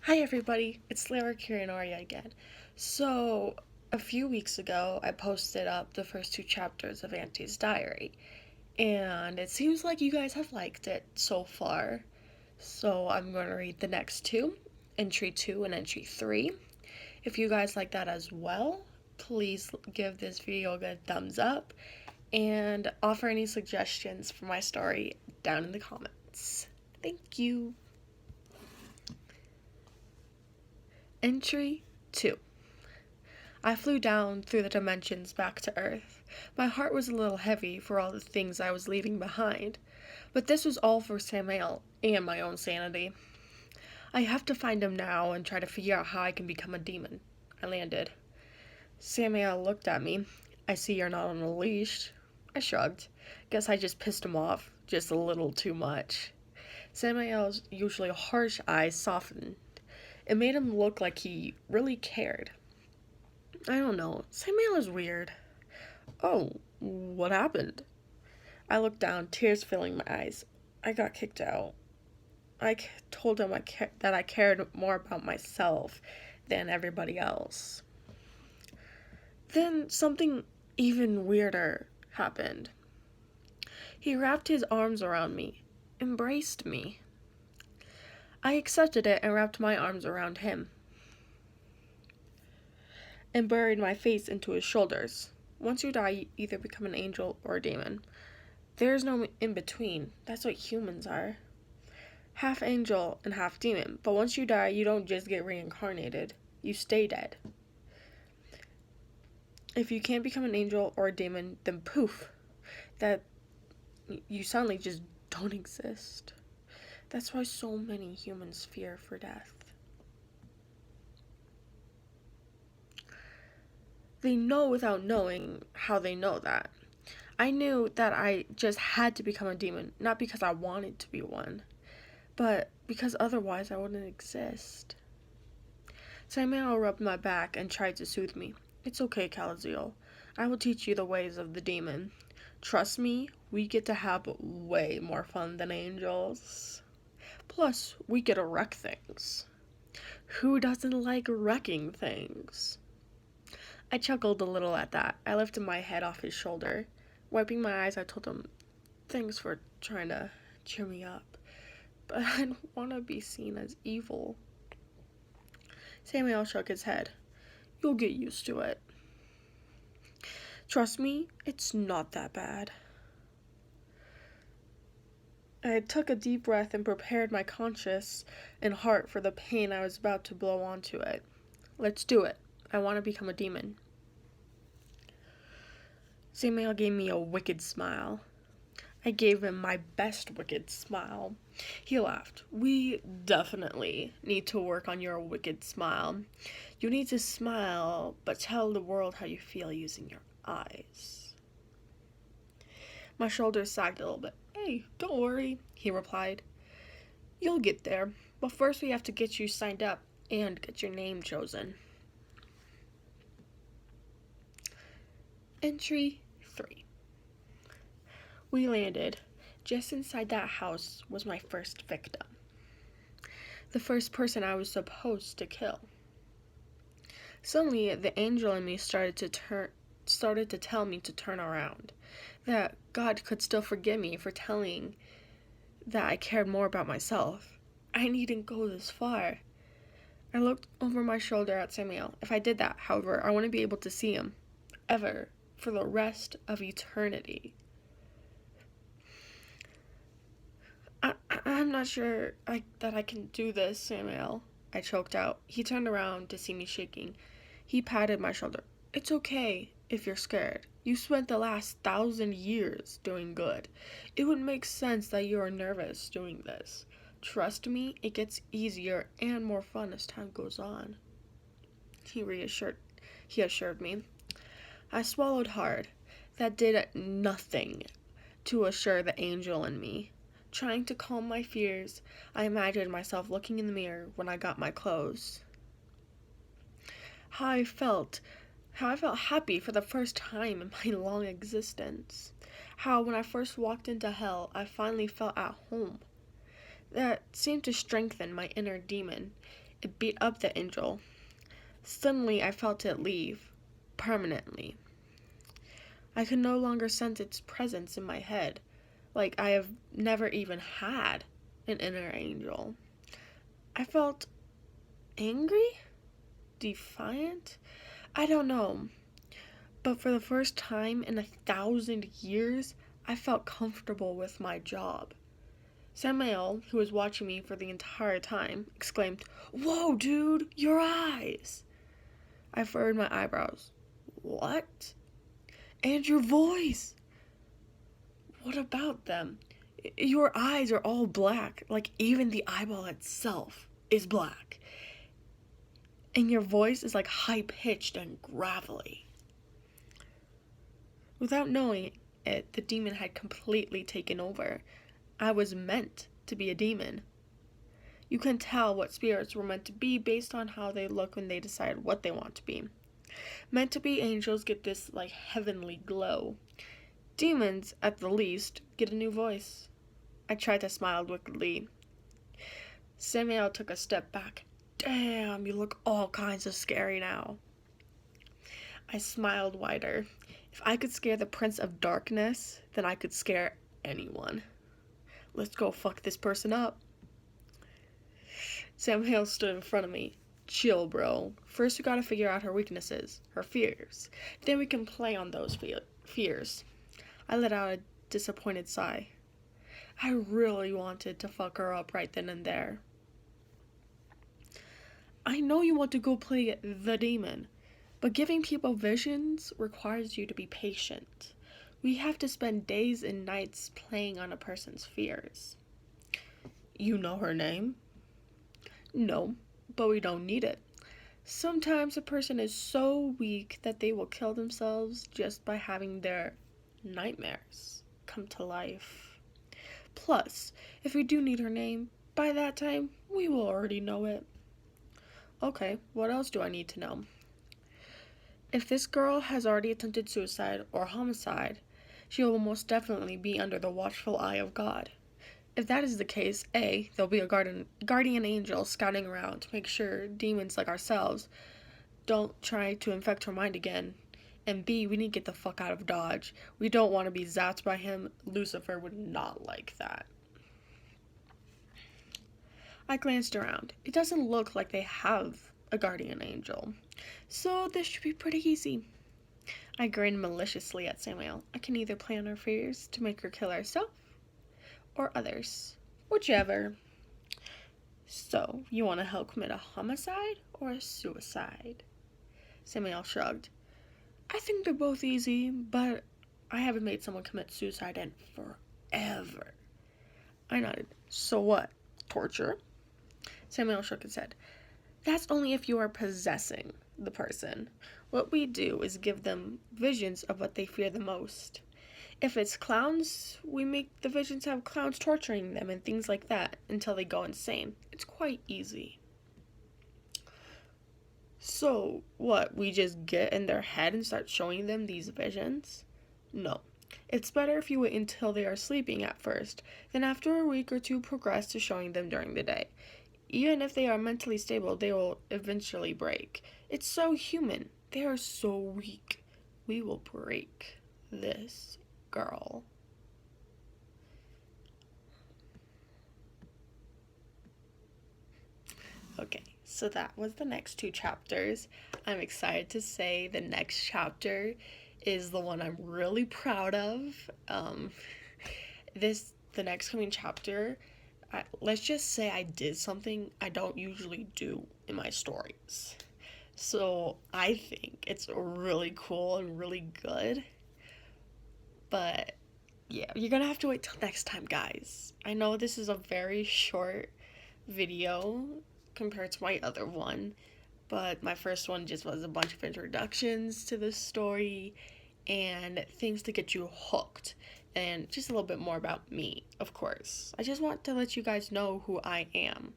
Hi everybody, it's Lara Kirinaria again. So, a few weeks ago, I posted up the first two chapters of Auntie's Diary, and it seems like you guys have liked it so far. So, I'm going to read the next two, entry 2 and entry 3. If you guys like that as well, please give this video a good thumbs up and offer any suggestions for my story down in the comments. Thank you. Entry 2. I flew down through the dimensions back to Earth. My heart was a little heavy for all the things I was leaving behind, but this was all for Samael and my own sanity. I have to find him now and try to figure out how I can become a demon. I landed. Samael looked at me. I see you're not on a leash. I shrugged. Guess I just pissed him off, just a little too much. Samael's usually harsh eyes softened. It made him look like he really cared. I don't know. Samael is weird. Oh, what happened? I looked down, tears filling my eyes. I got kicked out. I told him that I cared more about myself than everybody else. Then something even weirder happened. He wrapped his arms around me, embraced me. I accepted it and wrapped my arms around him and buried my face into his shoulders. Once you die, you either become an angel or a demon. There's no in between. That's what humans are. Half angel and half demon. But once you die, you don't just get reincarnated. You stay dead. If you can't become an angel or a demon, then poof, that you suddenly just don't exist. That's why so many humans fear for death. They know without knowing how they know that. I knew that I just had to become a demon, not because I wanted to be one, but because otherwise I wouldn't exist. Samael rubbed my back and tried to soothe me. It's okay, Calaziel. I will teach you the ways of the demon. Trust me, we get to have way more fun than angels. Plus, we get to wreck things. Who doesn't like wrecking things? I chuckled a little at that. I lifted my head off his shoulder. Wiping my eyes, I told him, thanks for trying to cheer me up, but I don't want to be seen as evil. Samael shook his head. You'll get used to it. Trust me, it's not that bad. I took a deep breath and prepared my conscience and heart for the pain I was about to blow onto it. Let's do it. I want to become a demon. Samael gave me a wicked smile. I gave him my best wicked smile. He laughed. We definitely need to work on your wicked smile. You need to smile, but tell the world how you feel using your eyes. My shoulders sagged a little bit. Hey, don't worry, he replied. You'll get there, but first we have to get you signed up and get your name chosen. Entry 3. We landed. Just inside that house was my first victim. The first person I was supposed to kill. Suddenly, the angel in me started to tell me to turn around. That God could still forgive me for telling that I cared more about myself. I needn't go this far. I looked over my shoulder at Samael. If I did that, however, I wouldn't be able to see him. Ever. For the rest of eternity. I'm not sure that I can do this, Samael. I choked out. He turned around to see me shaking. He patted my shoulder. It's okay if you're scared. You spent the last 1,000 years doing good. It would make sense that you are nervous doing this. Trust me, it gets easier and more fun as time goes on. He assured me. I swallowed hard. That did nothing to assure the angel in me. Trying to calm my fears, I imagined myself looking in the mirror when I got my clothes. How I felt happy for the first time in my long existence. How when I first walked into hell, I finally felt at home. That seemed to strengthen my inner demon. It beat up the angel. Suddenly, I felt it leave, permanently. I could no longer sense its presence in my head, like I have never even had an inner angel. I felt angry? Defiant? I don't know. But for the first time in 1,000 years, I felt comfortable with my job. Samael, who was watching me for the entire time, exclaimed, "Whoa, dude, your eyes!" I furrowed my eyebrows. "What?" "And your voice!" "What about them?" "Your eyes are all black, like even the eyeball itself is black. And your voice is like high-pitched and gravelly." Without knowing it, the demon had completely taken over. I was meant to be a demon. You can tell what spirits were meant to be based on how they look when they decide what they want to be. Meant to be angels get this like heavenly glow. Demons, at the least, get a new voice. I tried to smile wickedly. Samuel took a step back. "Damn, you look all kinds of scary now." I smiled wider. If I could scare the Prince of Darkness, then I could scare anyone. "Let's go fuck this person up." Samuel stood in front of me. "Chill, bro. First we gotta figure out her weaknesses, her fears. Then we can play on those fears." I let out a disappointed sigh. I really wanted to fuck her up right then and there. "I know you want to go play the demon, but giving people visions requires you to be patient. We have to spend days and nights playing on a person's fears." "You know her name?" "No, but we don't need it. Sometimes a person is so weak that they will kill themselves just by having their nightmares come to life. Plus, if we do need her name, by that time, we will already know it." "Okay, what else do I need to know?" "If this girl has already attempted suicide or homicide, she will most definitely be under the watchful eye of God. If that is the case, A, there'll be a guardian angel scouting around to make sure demons like ourselves don't try to infect her mind again. And B, we need to get the fuck out of Dodge. We don't want to be zapped by him. Lucifer would not like that." I glanced around. It doesn't look like they have a guardian angel, so this should be pretty easy. I grinned maliciously at Samuel. I can either play on her fears to make her kill herself, or others. Whichever. "So, you want to help commit a homicide or a suicide?" Samuel shrugged. "I think they're both easy, but I haven't made someone commit suicide in forever." I nodded. "So what? Torture?" Samuel shook his head. "That's only if you are possessing the person. What we do is give them visions of what they fear the most. If it's clowns, we make the visions have clowns torturing them and things like that until they go insane. It's quite easy." "So, what, we just get in their head and start showing them these visions?" "No. It's better if you wait until they are sleeping at first, then after a week or two progress to showing them during the day. Even if they are mentally stable, they will eventually break. It's so human. They are so weak. We will break this girl." Okay, so that was the next two chapters. I'm excited to say the next chapter is the one I'm really proud of. The next coming chapter, let's just say I did something I don't usually do in my stories. So I think it's really cool and really good. But yeah, you're gonna have to wait till next time, guys. I know this is a very short video compared to my other one, but my first one just was a bunch of introductions to the story and things to get you hooked, and just a little bit more about me, of course. I just want to let you guys know who I am.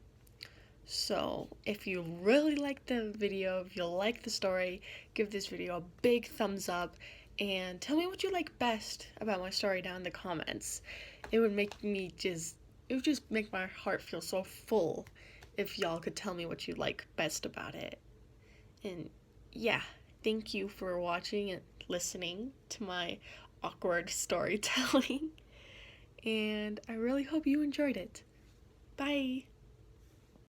So, if you really like the video, if you like the story, give this video a big thumbs up and tell me what you like best about my story down in the comments. It would just make my heart feel so full if y'all could tell me what you like best about it. And yeah, thank you for watching and listening to my awkward storytelling. And I really hope you enjoyed it. Bye!